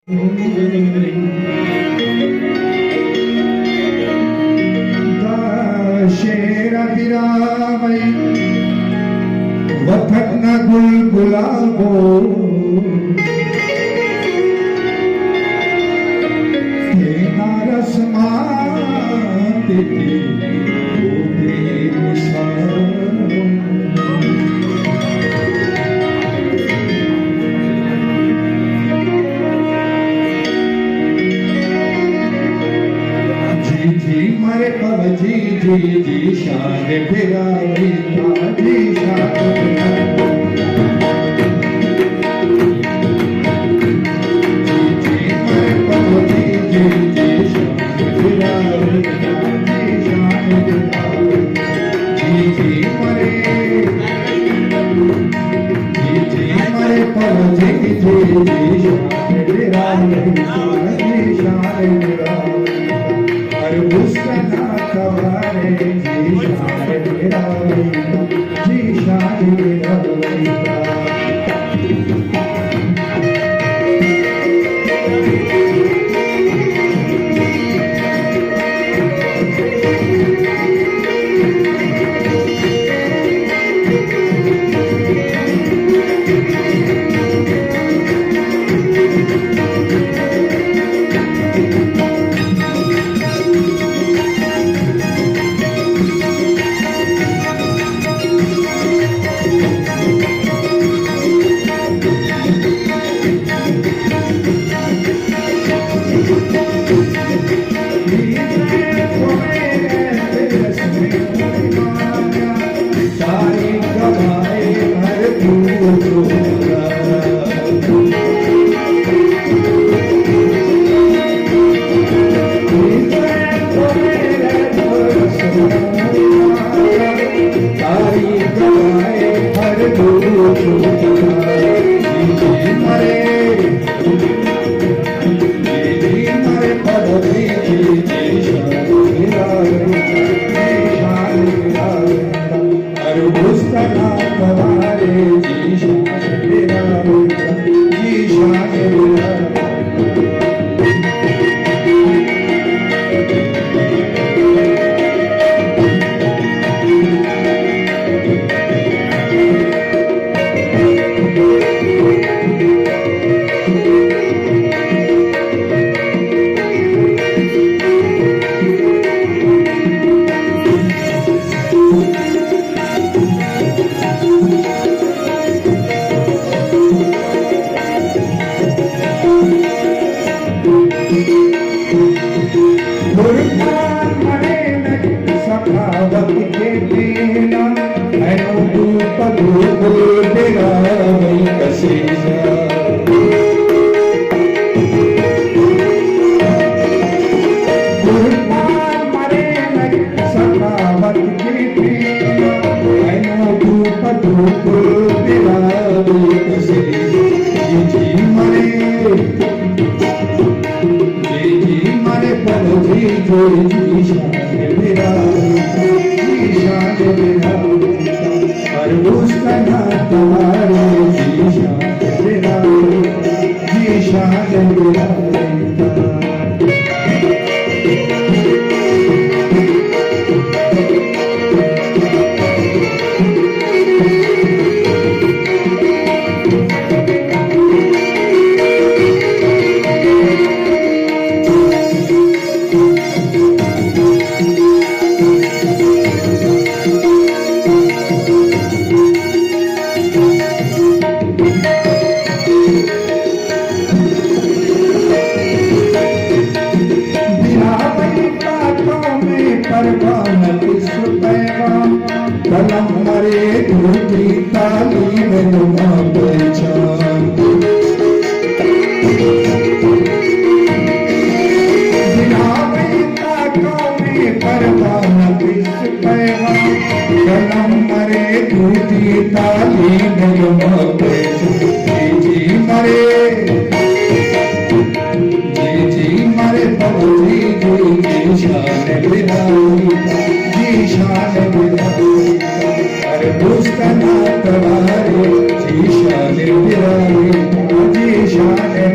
शेरा बिरामई वफक न गुल गुलाबो तेना रस्माते मरे पव जी जी जी शान फिराई जी शान जी जी मरे पव जी जी जी शान फिराई जी शान जी जी मरे पव जी जी जी शान फिराई जी शान मुस्कना कवारे जी शान फिराई जी शान फिराई जी शान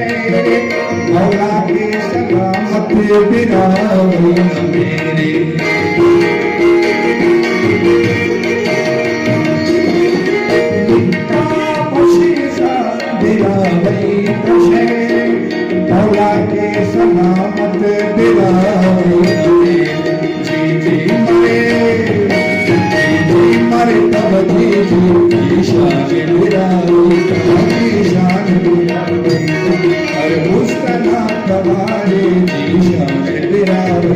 मौला के सलामत बिरावे मेरे मौला के सलामत बिरावे जी जी मरे तब जी जी शान बिरावे शान बिरावे अरे मुस्तना तवारे जी शान बिरावे